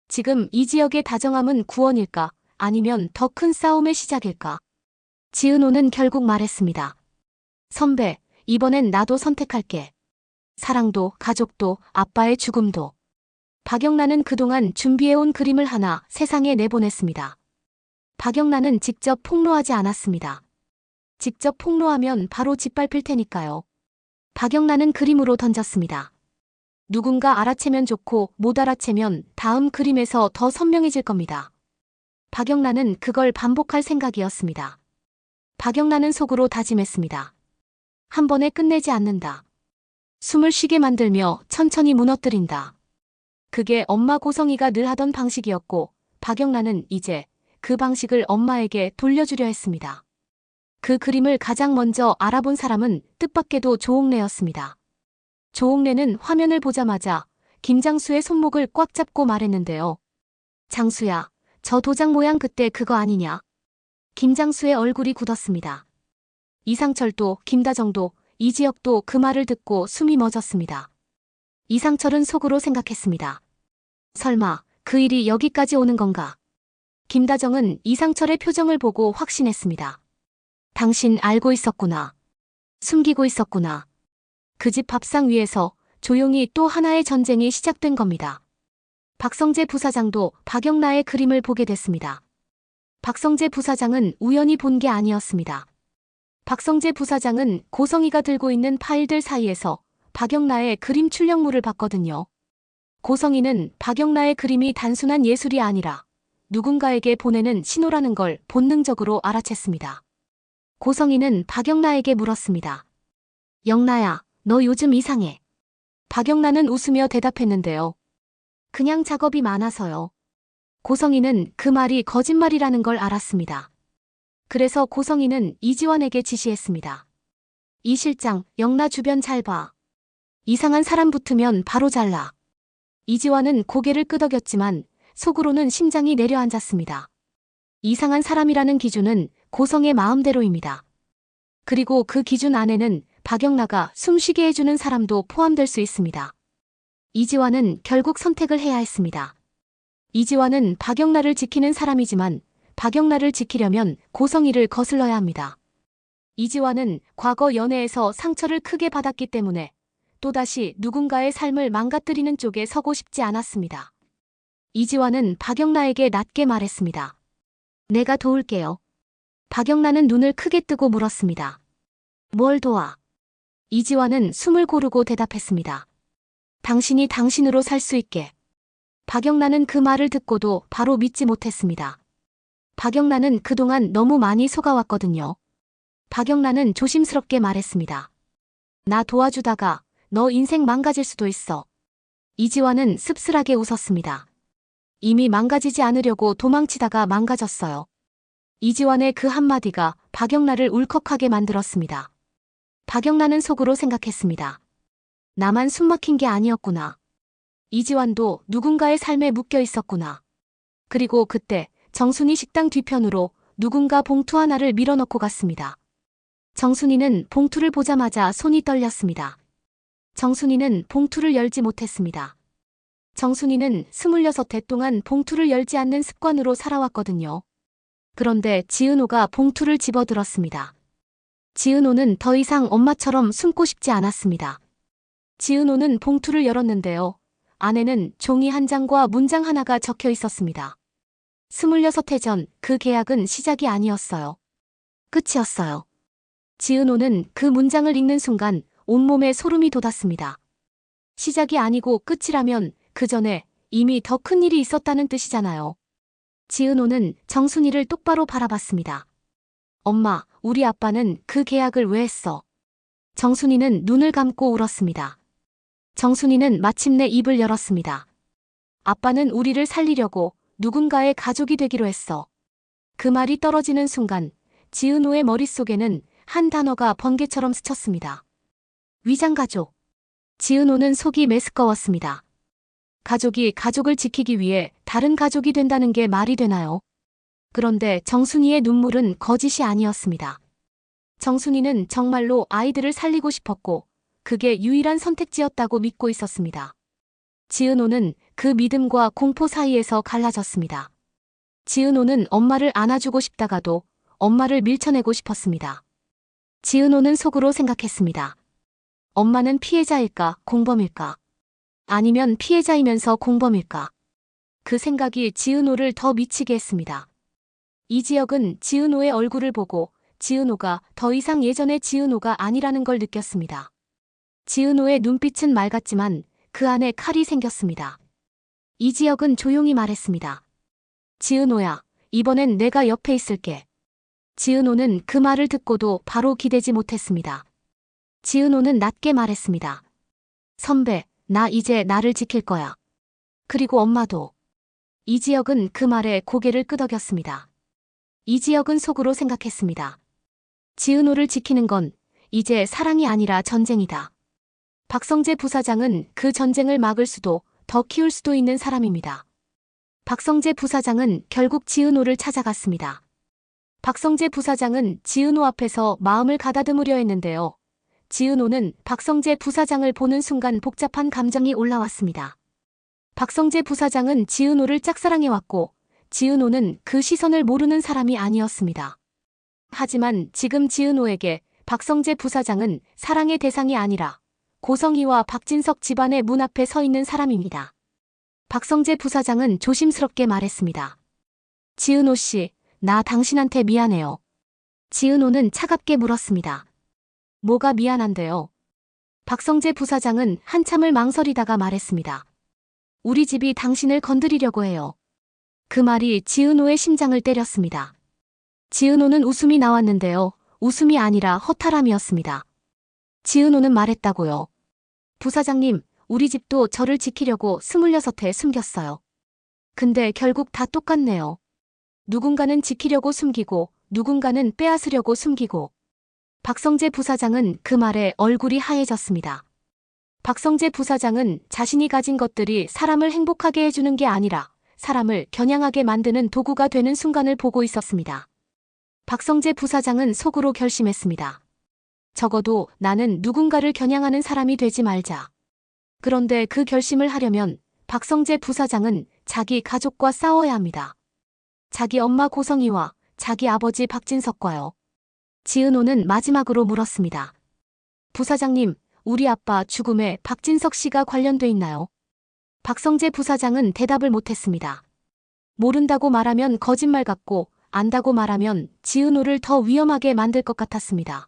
지금 이지혁의 다정함은 구원일까? 아니면 더 큰 싸움의 시작일까? 지은호는 결국 말했습니다. 선배, 이번엔 나도 선택할게. 사랑도, 가족도, 아빠의 죽음도. 박영란은 그동안 준비해온 그림을 하나 세상에 내보냈습니다. 박영란은 직접 폭로하지 않았습니다. 직접 폭로하면 바로 짓밟힐 테니까요. 박영란은 그림으로 던졌습니다. 누군가 알아채면 좋고 못 알아채면 다음 그림에서 더 선명해질 겁니다. 박영란은 그걸 반복할 생각이었습니다. 박영란은 속으로 다짐했습니다. 한 번에 끝내지 않는다. 숨을 쉬게 만들며 천천히 무너뜨린다. 그게 엄마 고성이가 늘 하던 방식이었고 박영란은 이제 그 방식을 엄마에게 돌려주려 했습니다. 그 그림을 가장 먼저 알아본 사람은 뜻밖에도 조옥래였습니다. 조옥래는 화면을 보자마자 김장수의 손목을 꽉 잡고 말했는데요. 장수야, 저 도장 모양 그때 그거 아니냐? 김장수의 얼굴이 굳었습니다. 이상철도, 김다정도, 이지혁도 그 말을 듣고 숨이 멎었습니다. 이상철은 속으로 생각했습니다. 설마 그 일이 여기까지 오는 건가? 김다정은 이상철의 표정을 보고 확신했습니다. 당신 알고 있었구나. 숨기고 있었구나. 그 집 밥상 위에서 조용히 또 하나의 전쟁이 시작된 겁니다. 박성재 부사장도 박영란의 그림을 보게 됐습니다. 박성재 부사장은 우연히 본 게 아니었습니다. 박성재 부사장은 고성이가 들고 있는 파일들 사이에서 박영란의 그림 출력물을 봤거든요. 고성이는 박영란의 그림이 단순한 예술이 아니라 누군가에게 보내는 신호라는 걸 본능적으로 알아챘습니다. 고성이는 박영란에게 물었습니다. 영란야, 너 요즘 이상해. 박영란은 웃으며 대답했는데요. 그냥 작업이 많아서요. 고성이는 그 말이 거짓말이라는 걸 알았습니다. 그래서 고성이는 이지환에게 지시했습니다. 이 실장, 영란 주변 잘 봐. 이상한 사람 붙으면 바로 잘라. 이지환은 고개를 끄덕였지만 속으로는 심장이 내려앉았습니다. 이상한 사람이라는 기준은 고성의 마음대로입니다. 그리고 그 기준 안에는 박영란가 숨쉬게 해주는 사람도 포함될 수 있습니다. 이지환은 결국 선택을 해야 했습니다. 이지환은 박영란을 지키는 사람이지만 박영란을 지키려면 고성이를 거슬러야 합니다. 이지환은 과거 연애에서 상처를 크게 받았기 때문에 또다시 누군가의 삶을 망가뜨리는 쪽에 서고 싶지 않았습니다. 이지환은 박영란에게 낮게 말했습니다. 내가 도울게요. 박영란은 눈을 크게 뜨고 물었습니다. 뭘 도와? 이지환은 숨을 고르고 대답했습니다. 당신이 당신으로 살 수 있게. 박영란은 그 말을 듣고도 바로 믿지 못했습니다. 박영란은 그동안 너무 많이 속아왔거든요. 박영란은 조심스럽게 말했습니다. 나 도와주다가 너 인생 망가질 수도 있어. 이지환은 씁쓸하게 웃었습니다. 이미 망가지지 않으려고 도망치다가 망가졌어요. 이지환의 그 한마디가 박영란을 울컥하게 만들었습니다. 박영란은 속으로 생각했습니다. 나만 숨막힌 게 아니었구나. 이지환도 누군가의 삶에 묶여 있었구나. 그리고 그때 정순이 식당 뒤편으로 누군가 봉투 하나를 밀어넣고 갔습니다. 정순이는 봉투를 보자마자 손이 떨렸습니다. 정순이는 봉투를 열지 못했습니다. 정순이는 26해 동안 봉투를 열지 않는 습관으로 살아왔거든요. 그런데 지은호가 봉투를 집어들었습니다. 지은호는 더 이상 엄마처럼 숨고 싶지 않았습니다. 지은호는 봉투를 열었는데요. 안에는 종이 한 장과 문장 하나가 적혀 있었습니다. 26해 전 그 계약은 시작이 아니었어요. 끝이었어요. 지은호는 그 문장을 읽는 순간 온몸에 소름이 돋았습니다. 시작이 아니고 끝이라면 그 전에 이미 더 큰 일이 있었다는 뜻이잖아요. 지은호는 정순이를 똑바로 바라봤습니다. 엄마, 우리 아빠는 그 계약을 왜 했어? 정순이는 눈을 감고 울었습니다. 정순이는 마침내 입을 열었습니다. 아빠는 우리를 살리려고 누군가의 가족이 되기로 했어. 그 말이 떨어지는 순간 지은호의 머릿속에는 한 단어가 번개처럼 스쳤습니다. 위장가족. 지은호는 속이 메스꺼웠습니다. 가족이 가족을 지키기 위해 다른 가족이 된다는 게 말이 되나요? 그런데 정순이의 눈물은 거짓이 아니었습니다. 정순이는 정말로 아이들을 살리고 싶었고 그게 유일한 선택지였다고 믿고 있었습니다. 지은호는 그 믿음과 공포 사이에서 갈라졌습니다. 지은호는 엄마를 안아주고 싶다가도 엄마를 밀쳐내고 싶었습니다. 지은호는 속으로 생각했습니다. 엄마는 피해자일까, 공범일까? 아니면 피해자이면서 공범일까? 그 생각이 지은호를 더 미치게 했습니다. 이지혁은 지은호의 얼굴을 보고 지은호가 더 이상 예전의 지은호가 아니라는 걸 느꼈습니다. 지은호의 눈빛은 맑았지만 그 안에 칼이 생겼습니다. 이지혁은 조용히 말했습니다. 지은호야, 이번엔 내가 옆에 있을게. 지은호는 그 말을 듣고도 바로 기대지 못했습니다. 지은호는 낮게 말했습니다. 선배, 나 이제 나를 지킬 거야. 그리고 엄마도. 이지혁은 그 말에 고개를 끄덕였습니다. 이지혁은 속으로 생각했습니다. 지은호를 지키는 건 이제 사랑이 아니라 전쟁이다. 박성재 부사장은 그 전쟁을 막을 수도 더 키울 수도 있는 사람입니다. 박성재 부사장은 결국 지은호를 찾아갔습니다. 박성재 부사장은 지은호 앞에서 마음을 가다듬으려 했는데요. 지은호는 박성재 부사장을 보는 순간 복잡한 감정이 올라왔습니다. 박성재 부사장은 지은호를 짝사랑해왔고 지은호는 그 시선을 모르는 사람이 아니었습니다. 하지만 지금 지은호에게 박성재 부사장은 사랑의 대상이 아니라 고성희와 박진석 집안의 문 앞에 서 있는 사람입니다. 박성재 부사장은 조심스럽게 말했습니다. 지은호 씨, 나 당신한테 미안해요. 지은호는 차갑게 물었습니다. 뭐가 미안한데요? 박성재 부사장은 한참을 망설이다가 말했습니다. 우리 집이 당신을 건드리려고 해요. 그 말이 지은호의 심장을 때렸습니다. 지은호는 웃음이 나왔는데요. 웃음이 아니라 허탈함이었습니다. 지은호는 말했다고요. 부사장님, 우리 집도 저를 지키려고 26해 숨겼어요. 근데 결국 다 똑같네요. 누군가는 지키려고 숨기고 누군가는 빼앗으려고 숨기고. 박성재 부사장은 그 말에 얼굴이 하얘졌습니다. 박성재 부사장은 자신이 가진 것들이 사람을 행복하게 해주는 게 아니라 사람을 겨냥하게 만드는 도구가 되는 순간을 보고 있었습니다. 박성재 부사장은 속으로 결심했습니다. 적어도 나는 누군가를 겨냥하는 사람이 되지 말자. 그런데 그 결심을 하려면 박성재 부사장은 자기 가족과 싸워야 합니다. 자기 엄마 고성희와 자기 아버지 박진석과요. 지은호는 마지막으로 물었습니다. 부사장님, 우리 아빠 죽음에 박진석 씨가 관련돼 있나요? 박성재 부사장은 대답을 못했습니다. 모른다고 말하면 거짓말 같고 안다고 말하면 지은호를 더 위험하게 만들 것 같았습니다.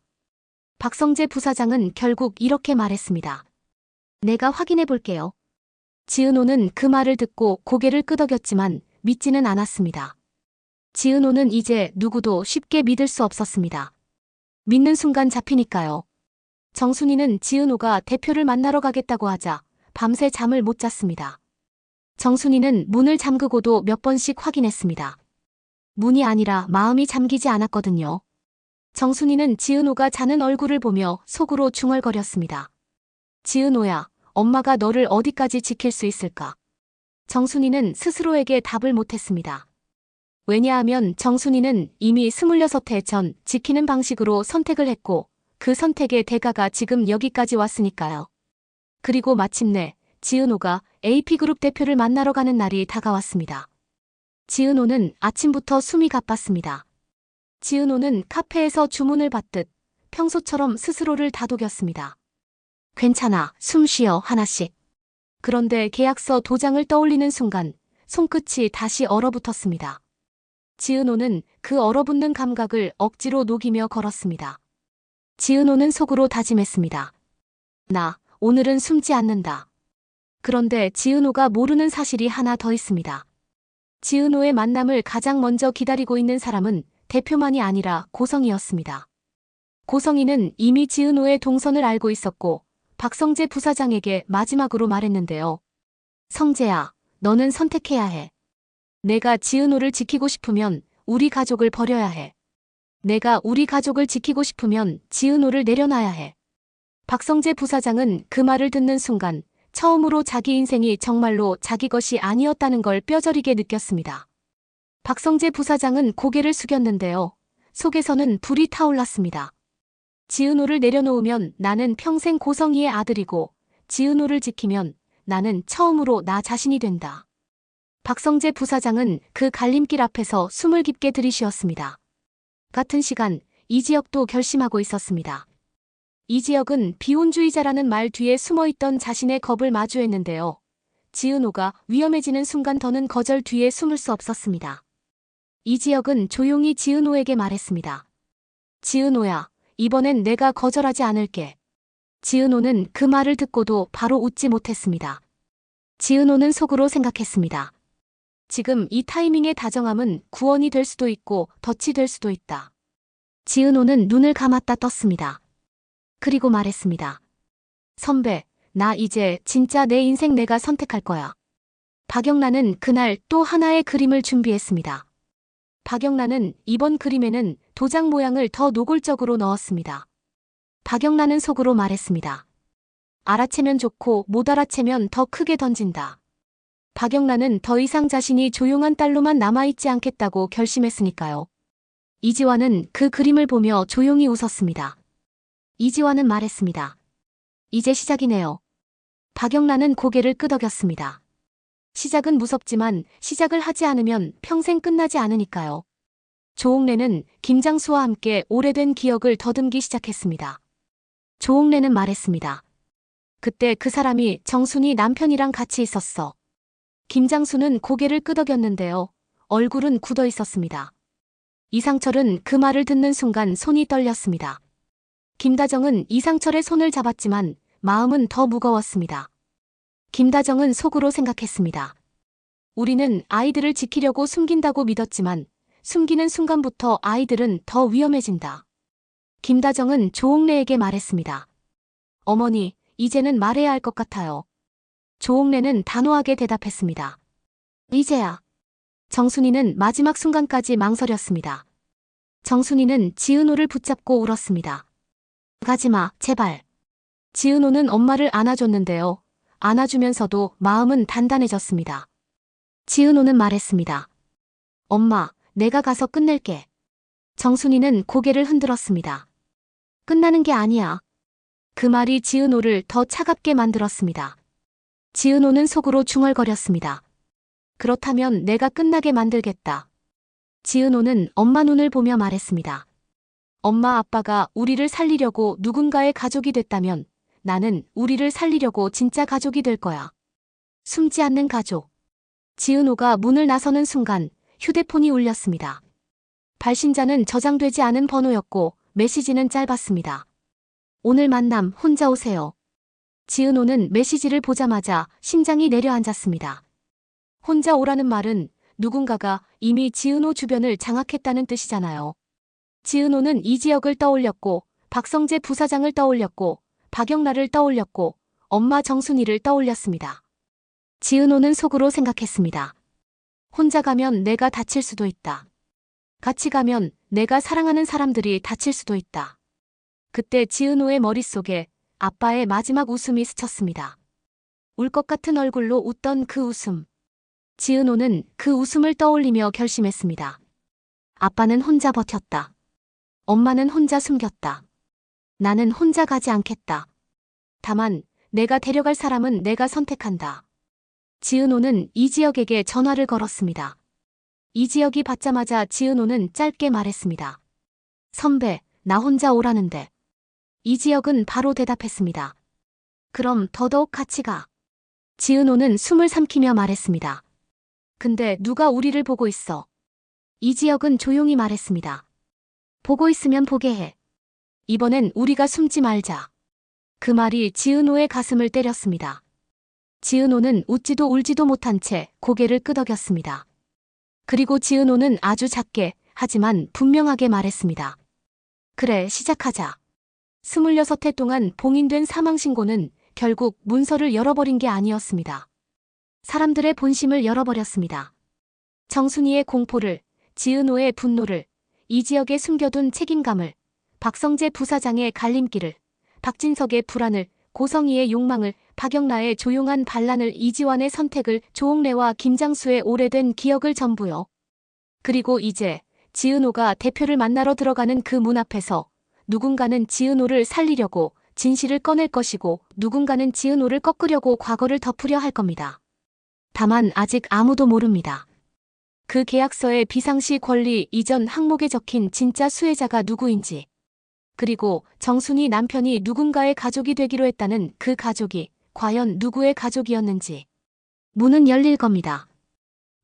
박성재 부사장은 결국 이렇게 말했습니다. 내가 확인해 볼게요. 지은호는 그 말을 듣고 고개를 끄덕였지만 믿지는 않았습니다. 지은호는 이제 누구도 쉽게 믿을 수 없었습니다. 믿는 순간 잡히니까요. 정순이는 지은호가 대표를 만나러 가겠다고 하자 밤새 잠을 못 잤습니다. 정순이는 문을 잠그고도 몇 번씩 확인했습니다. 문이 아니라 마음이 잠기지 않았거든요. 정순이는 지은호가 자는 얼굴을 보며 속으로 중얼거렸습니다. 지은호야, 엄마가 너를 어디까지 지킬 수 있을까? 정순이는 스스로에게 답을 못했습니다. 왜냐하면 정순이는 이미 26해 전 지키는 방식으로 선택을 했고 그 선택의 대가가 지금 여기까지 왔으니까요. 그리고 마침내 지은호가 AP그룹 대표를 만나러 가는 날이 다가왔습니다. 지은호는 아침부터 숨이 가빴습니다. 지은호는 카페에서 주문을 받듯 평소처럼 스스로를 다독였습니다. 괜찮아, 숨 쉬어 하나씩. 그런데 계약서 도장을 떠올리는 순간 손끝이 다시 얼어붙었습니다. 지은호는 그 얼어붙는 감각을 억지로 녹이며 걸었습니다. 지은호는 속으로 다짐했습니다. 나 오늘은 숨지 않는다. 그런데 지은호가 모르는 사실이 하나 더 있습니다. 지은호의 만남을 가장 먼저 기다리고 있는 사람은 대표만이 아니라 고성이었습니다. 고성이는 이미 지은호의 동선을 알고 있었고 박성재 부사장에게 마지막으로 말했는데요. 성재야, 너는 선택해야 해. 내가 지은호를 지키고 싶으면 우리 가족을 버려야 해. 내가 우리 가족을 지키고 싶으면 지은호를 내려놔야 해. 박성재 부사장은 그 말을 듣는 순간 처음으로 자기 인생이 정말로 자기 것이 아니었다는 걸 뼈저리게 느꼈습니다. 박성재 부사장은 고개를 숙였는데요. 속에서는 불이 타올랐습니다. 지은호를 내려놓으면 나는 평생 고성이의 아들이고 지은호를 지키면 나는 처음으로 나 자신이 된다. 박성재 부사장은 그 갈림길 앞에서 숨을 깊게 들이쉬었습니다. 같은 시간 이지혁도 결심하고 있었습니다. 이지혁은 비혼주의자라는 말 뒤에 숨어있던 자신의 겁을 마주했는데요. 지은호가 위험해지는 순간 더는 거절 뒤에 숨을 수 없었습니다. 이지혁은 조용히 지은호에게 말했습니다. 지은호야, 이번엔 내가 거절하지 않을게. 지은호는 그 말을 듣고도 바로 웃지 못했습니다. 지은호는 속으로 생각했습니다. 지금 이 타이밍의 다정함은 구원이 될 수도 있고 덫이 될 수도 있다. 지은호는 눈을 감았다 떴습니다. 그리고 말했습니다. 선배, 나 이제 진짜 내 인생 내가 선택할 거야. 박영란은 그날 또 하나의 그림을 준비했습니다. 박영란은 이번 그림에는 도장 모양을 더 노골적으로 넣었습니다. 박영란은 속으로 말했습니다. 알아채면 좋고 못 알아채면 더 크게 던진다. 박영란은 더 이상 자신이 조용한 딸로만 남아있지 않겠다고 결심했으니까요. 이지환은 그 그림을 보며 조용히 웃었습니다. 이지환은 말했습니다. 이제 시작이네요. 박영란은 고개를 끄덕였습니다. 시작은 무섭지만 시작을 하지 않으면 평생 끝나지 않으니까요. 조옥래는 김장수와 함께 오래된 기억을 더듬기 시작했습니다. 조옥래는 말했습니다. 그때 그 사람이 정순이 남편이랑 같이 있었어. 김장수는 고개를 끄덕였는데요. 얼굴은 굳어 있었습니다. 이상철은 그 말을 듣는 순간 손이 떨렸습니다. 김다정은 이상철의 손을 잡았지만 마음은 더 무거웠습니다. 김다정은 속으로 생각했습니다. 우리는 아이들을 지키려고 숨긴다고 믿었지만 숨기는 순간부터 아이들은 더 위험해진다. 김다정은 조옥래에게 말했습니다. 어머니, 이제는 말해야 할 것 같아요. 조옥래는 단호하게 대답했습니다. 이제야. 정순이는 마지막 순간까지 망설였습니다. 정순이는 지은호를 붙잡고 울었습니다. 가지마, 제발. 지은호는 엄마를 안아줬는데요. 안아주면서도 마음은 단단해졌습니다. 지은호는 말했습니다. 엄마, 내가 가서 끝낼게. 정순이는 고개를 흔들었습니다. 끝나는 게 아니야. 그 말이 지은호를 더 차갑게 만들었습니다. 지은호는 속으로 중얼거렸습니다. 그렇다면 내가 끝나게 만들겠다. 지은호는 엄마 눈을 보며 말했습니다. 엄마 아빠가 우리를 살리려고 누군가의 가족이 됐다면 나는 우리를 살리려고 진짜 가족이 될 거야. 숨지 않는 가족. 지은호가 문을 나서는 순간 휴대폰이 울렸습니다. 발신자는 저장되지 않은 번호였고 메시지는 짧았습니다. 오늘 만남 혼자 오세요. 지은호는 메시지를 보자마자 심장이 내려앉았습니다. 혼자 오라는 말은 누군가가 이미 지은호 주변을 장악했다는 뜻이잖아요. 지은호는 이 지역을 떠올렸고, 박성재 부사장을 떠올렸고, 박영란을 떠올렸고, 엄마 정순이를 떠올렸습니다. 지은호는 속으로 생각했습니다. 혼자 가면 내가 다칠 수도 있다. 같이 가면 내가 사랑하는 사람들이 다칠 수도 있다. 그때 지은호의 머릿속에 아빠의 마지막 웃음이 스쳤습니다. 울 것 같은 얼굴로 웃던 그 웃음. 지은호는 그 웃음을 떠올리며 결심했습니다. 아빠는 혼자 버텼다. 엄마는 혼자 숨겼다. 나는 혼자 가지 않겠다. 다만 내가 데려갈 사람은 내가 선택한다. 지은호는 이지혁에게 전화를 걸었습니다. 이지혁이 받자마자 지은호는 짧게 말했습니다. 선배, 나 혼자 오라는데. 이지혁은 바로 대답했습니다. 그럼 더더욱 같이 가. 지은호는 숨을 삼키며 말했습니다. 근데 누가 우리를 보고 있어? 이지혁은 조용히 말했습니다. 보고 있으면 보게 해. 이번엔 우리가 숨지 말자. 그 말이 지은호의 가슴을 때렸습니다. 지은호는 웃지도 울지도 못한 채 고개를 끄덕였습니다. 그리고 지은호는 아주 작게 하지만 분명하게 말했습니다. 그래, 시작하자. 26해 동안 봉인된 사망신고는 결국 문서를 열어버린 게 아니었습니다. 사람들의 본심을 열어버렸습니다. 정순이의 공포를, 지은호의 분노를, 이지혁의 숨겨둔 책임감을, 박성재 부사장의 갈림길을, 박진석의 불안을, 고성희의 욕망을, 박영라의 조용한 반란을, 이지환의 선택을, 조옥래와 김장수의 오래된 기억을 전부요. 그리고 이제 지은호가 대표를 만나러 들어가는 그 문 앞에서 누군가는 지은호를 살리려고 진실을 꺼낼 것이고 누군가는 지은호를 꺾으려고 과거를 덮으려 할 겁니다. 다만 아직 아무도 모릅니다. 그 계약서의 비상시 권리 이전 항목에 적힌 진짜 수혜자가 누구인지, 그리고 정순이 남편이 누군가의 가족이 되기로 했다는 그 가족이 과연 누구의 가족이었는지. 문은 열릴 겁니다.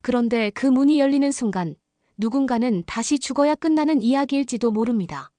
그런데 그 문이 열리는 순간 누군가는 다시 죽어야 끝나는 이야기일지도 모릅니다.